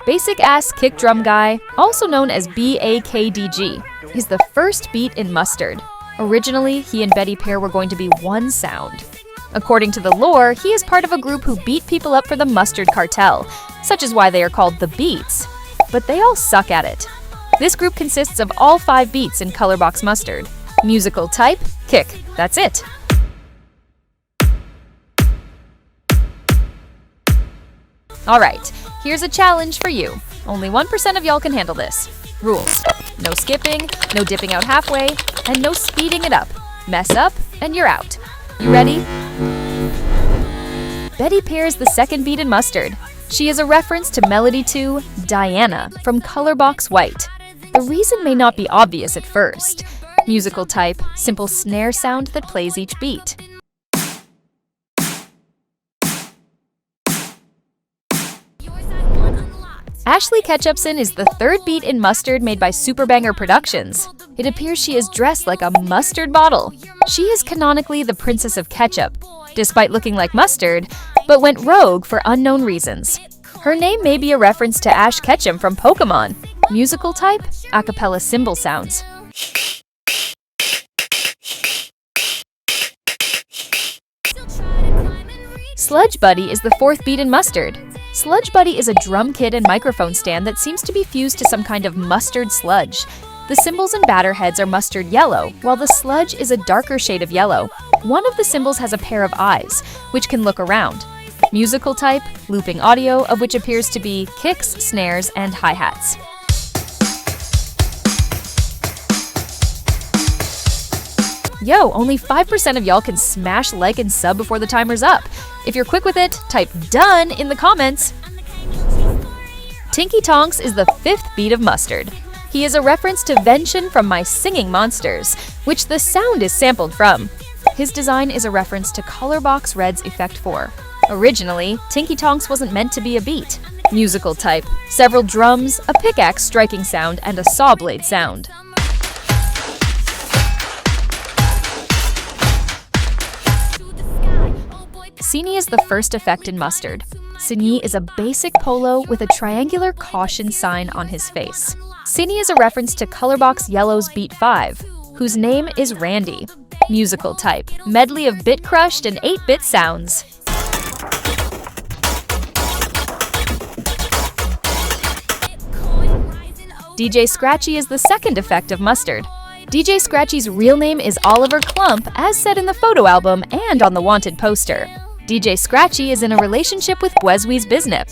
Basic Ass Kick Drum Guy, also known as BAKDG, is the first beat in Mustard. Originally, he and Pear were going to be one sound. According to the lore, he is part of a group who beat people up for the Mustard Cartel, such is why they are called the Beats. But they all suck at it. This group consists of all 5 beats in Colorbox Mustard. Musical type, kick. That's it. Alright, here's a challenge for you. Only 1% of y'all can handle this. Rules: no skipping, no dipping out halfway, and no speeding it up. Mess up, and you're out. You ready? Pear is the second beat in Mustard. She is a reference to Melody 2, Diana, from Colorbox White. The reason may not be obvious at first. Musical type, simple snare sound that plays each beat. Ashley Ketchupson is the third beat in Mustard made by Superbanger Productions. It appears she is dressed like a mustard bottle. She is canonically the Princess of Ketchup, despite looking like mustard, but went rogue for unknown reasons. Her name may be a reference to Ash Ketchum from Pokemon. Musical type, a cappella cymbal sounds. Sludge Buddy is the fourth beat in Mustard. Sludge Buddy is a drum kit and microphone stand that seems to be fused to some kind of mustard sludge. The cymbals and batter heads are mustard yellow, while the sludge is a darker shade of yellow. One of the cymbals has a pair of eyes, which can look around. Musical type, looping audio, of which appears to be kicks, snares, and hi-hats. Yo, only 5% of y'all can smash like and sub before the timer's up. If you're quick with it, type done in the comments. Tinky-Tonks is the fifth beat of Mustard. He is a reference to Venshin from My Singing Monsters, which the sound is sampled from. His design is a reference to Colorbox Red's Effect 4. Originally, Tinky-Tonks wasn't meant to be a beat. Musical type, several drums, a pickaxe striking sound, and a saw blade sound. Signy is the first effect in Mustard. Signy is a basic polo with a triangular caution sign on his face. Signy is a reference to Colorbox Yellow's Beat 5, whose name is Randy. Musical type, medley of bit crushed and 8-bit sounds. DJ Scratchy is the second effect of Mustard. DJ Scratchy's real name is Oliver Clump, as said in the photo album and on the Wanted poster. DJ Scratchy is in a relationship with Bweswees Bizznip.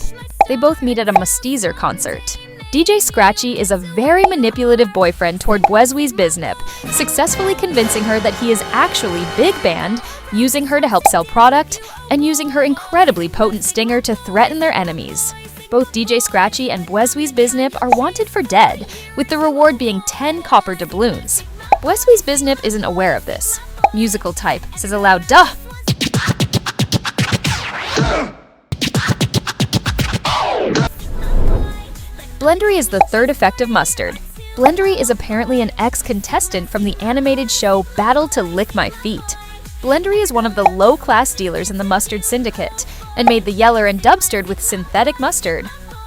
They both meet at a Musteezer concert. DJ Scratchy is a very manipulative boyfriend toward Bweswees Bizznip, successfully convincing her that he is actually big band, using her to help sell product, and using her incredibly potent stinger to threaten their enemies. Both DJ Scratchy and Bweswees Bizznip are wanted for dead, with the reward being 10 copper doubloons. Bweswees Bizznip isn't aware of this. Musical type, says a loud duh. Blendery is the third effect of Mustard. Blendery is apparently an ex-contestant from the animated show Battle to Lick My Feet. Blendery is one of the low-class dealers in the Mustard Syndicate, and made the Yeller and Dubstard with synthetic mustard.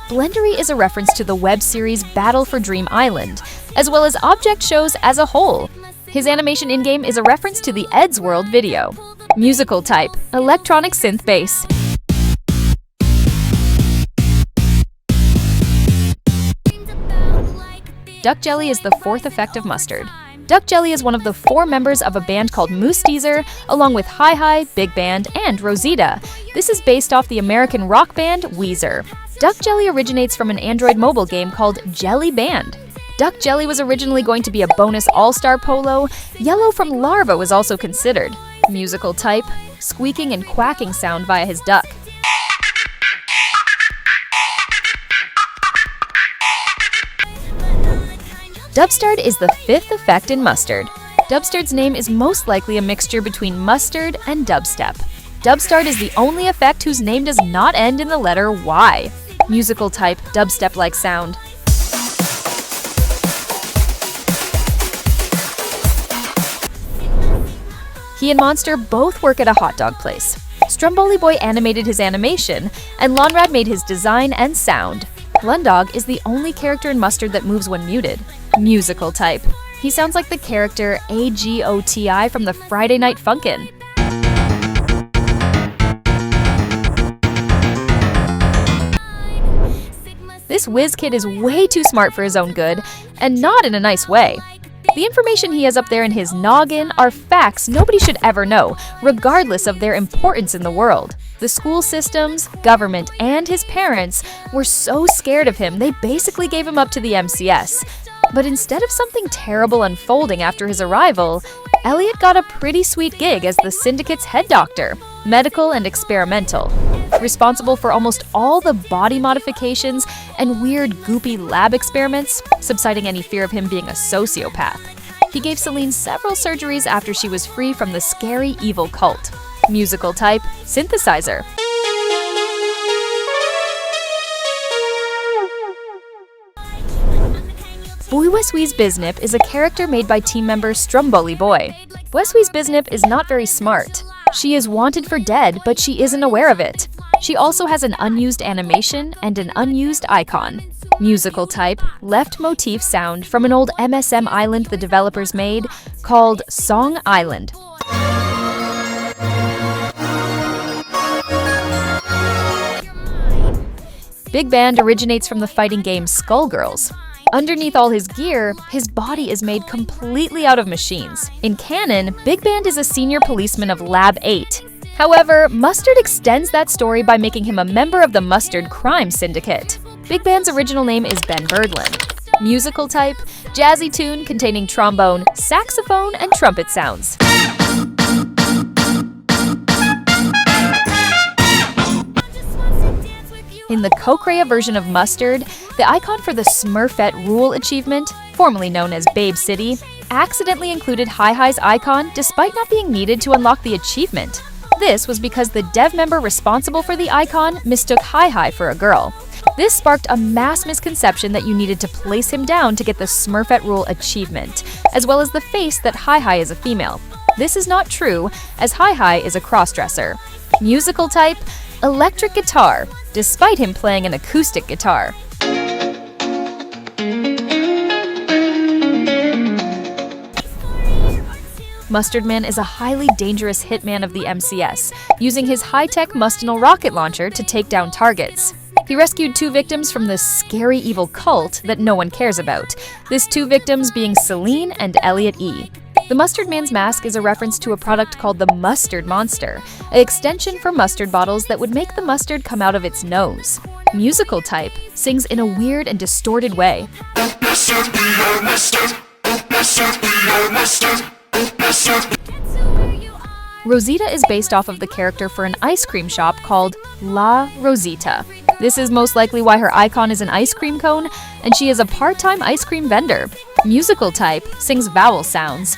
Blendery is a reference to the web series Battle for Dream Island, as well as object shows as a whole. His animation in-game is a reference to the Ed's World video. Musical type, electronic synth bass. Duck Jelly is the fourth effect of Mustard. Duck Jelly is one of the 4 members of a band called Mustardman, along with Hi Hi, Big Band, and Rosita. This is based off the American rock band Weezer. Duck Jelly originates from an Android mobile game called Jelly Band. Duck Jelly was originally going to be a bonus all-star polo. Yellow from Larva was also considered. Musical type, squeaking and quacking sound via his duck. Dubstard is the fifth effect in Mustard. Dubstard's name is most likely a mixture between mustard and dubstep. Dubstard is the only effect whose name does not end in the letter Y. Musical type, dubstep-like sound. He and Monster both work at a hot dog place. Stromboli Boy animated his animation, and Lonrad made his design and sound. Londog is the only character in Mustard that moves when muted. Musical type. He sounds like the character AGOTI from the Friday Night Funkin'. This whiz kid is way too smart for his own good, and not in a nice way. The information he has up there in his noggin are facts nobody should ever know, regardless of their importance in the world. The school systems, government, and his parents were so scared of him they basically gave him up to the MCS. But instead of something terrible unfolding after his arrival, Elliot got a pretty sweet gig as the Syndicate's head doctor, medical and experimental, responsible for almost all the body modifications and weird goopy lab experiments, subsiding any fear of him being a sociopath. He gave Celine several surgeries after she was free from the scary evil cult. Musical type, synthesizer. Bweswees Bizznip is a character made by team member Stromboli Boy. Bweswees Bizznip is not very smart. She is wanted for dead, but she isn't aware of it. She also has an unused animation and an unused icon. Musical type, left motif sound from an old MSM island the developers made called Song Island. Big Band originates from the fighting game Skullgirls. Underneath all his gear, his body is made completely out of machines. In canon, Big Band is a senior policeman of Lab 8. However, Mustard extends that story by making him a member of the Mustard Crime Syndicate. Big Band's original name is Ben Birdland. Musical type, jazzy tune containing trombone, saxophone, and trumpet sounds. In the Co-Crea version of Mustard, the icon for the Smurfette Rule achievement, formerly known as Babe City, accidentally included Hi-Hi's icon despite not being needed to unlock the achievement. This was because the dev member responsible for the icon mistook Hi-Hi for a girl. This sparked a mass misconception that you needed to place him down to get the Smurfette Rule achievement, as well as the face that Hi-Hi is a female. This is not true, as Hi-Hi is a crossdresser. Musical type, electric guitar, despite him playing an acoustic guitar. Mustardman is a highly dangerous hitman of the MCS, using his high-tech Mustinal rocket launcher to take down targets. He rescued 2 victims from the scary evil cult that no one cares about, these 2 victims being Celine and Elliot E. The Mustardman's mask is a reference to a product called the Mustard Monster, an extension for mustard bottles that would make the mustard come out of its nose. Musical type, sings in a weird and distorted way. Rosita is based off of the character for an ice cream shop called La Rosita. This is most likely why her icon is an ice cream cone, and she is a part-time ice cream vendor. Musical type, sings vowel sounds.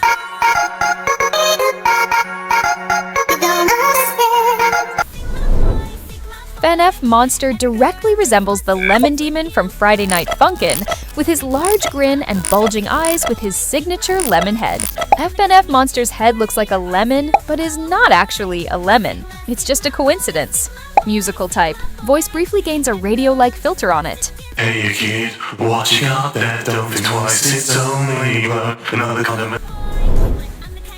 FNF Monster directly resembles the Lemon Demon from Friday Night Funkin', with his large grin and bulging eyes with his signature lemon head. FNF Monster's head looks like a lemon, but is not actually a lemon. It's just a coincidence. Musical type, voice briefly gains a radio-like filter on it. Hey you kid, watching out there, don't think twice, it's only another condiment.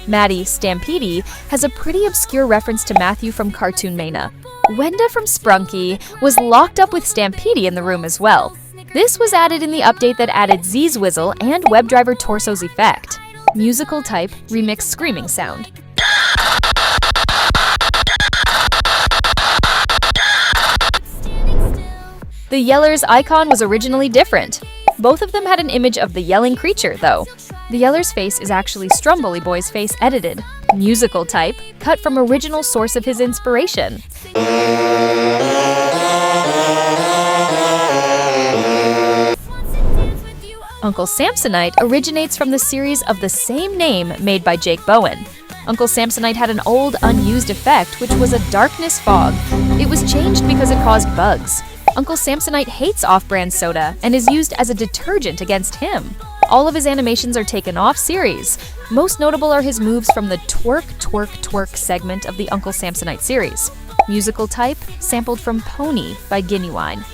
Matty, Stampeedy, has a pretty obscure reference to Matthew from Cartoon Mania. Wenda from Sprunky was locked up with Stampeedy in the room as well. This was added in the update that added Zee Zwizzle and Webdriver Torso's effect. Musical type, remix screaming sound. The Yeller's icon was originally different. Both of them had an image of the yelling creature, though. The Yeller's face is actually Stromboli Boy's face edited. Musical type, cut from original source of his inspiration. Uncle Samsonite originates from the series of the same name made by Jake Bowen. Uncle Samsonite had an old, unused effect, which was a darkness fog. It was changed because it caused bugs. Uncle Samsonite hates off-brand soda and is used as a detergent against him. All of his animations are taken off series. Most notable are his moves from the Twerk, Twerk, Twerk segment of the Uncle Samsonite series. Musical type, sampled from Pony by Genuine.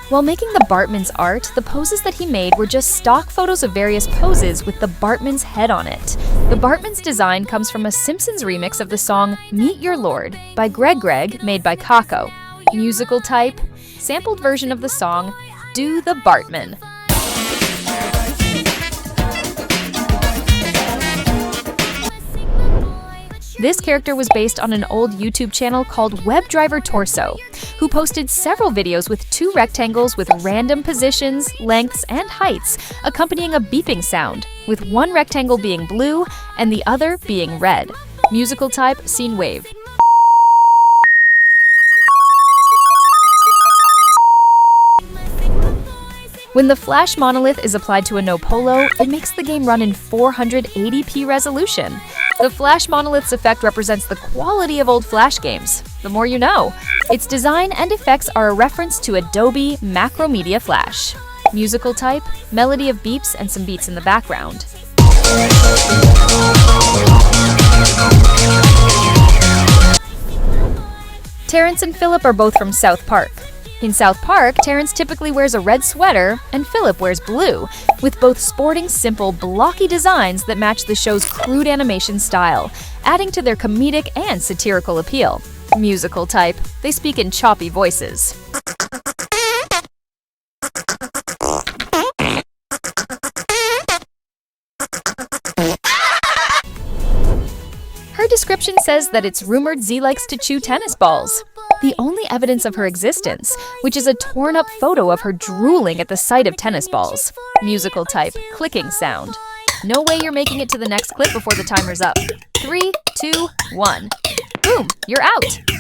While making the BARTMAN's art, the poses that he made were just stock photos of various poses with the BARTMAN's head on it. The BARTMAN's design comes from a Simpsons remix of the song Meet Your Lord by Greg made by Kako. Musical type, sampled version of the song Do the BARTMAN. This character was based on an old YouTube channel called Webdriver Torso, who posted several videos with 2 rectangles with random positions, lengths, and heights, accompanying a beeping sound, with one rectangle being blue and the other being red. Musical type, scene wave. When the flash monolith is applied to a no-polo, it makes the game run in 480p resolution. The flash monolith's effect represents the quality of old flash games. The more you know. Its design and effects are a reference to Adobe Macromedia Flash. Musical type, melody of beeps and some beats in the background. Terrance and Phillip are both from South Park. In South Park, Terrance typically wears a red sweater and Phillip wears blue, with both sporting, simple, blocky designs that match the show's crude animation style, adding to their comedic and satirical appeal. Musical type, they speak in choppy voices. Her description says that it's rumored Zee likes to chew tennis balls. The only evidence of her existence, which is a torn-up photo of her drooling at the sight of tennis balls. Musical type, clicking sound. No way you're making it to the next clip before the timer's up. 3, 2, 1. Boom, you're out!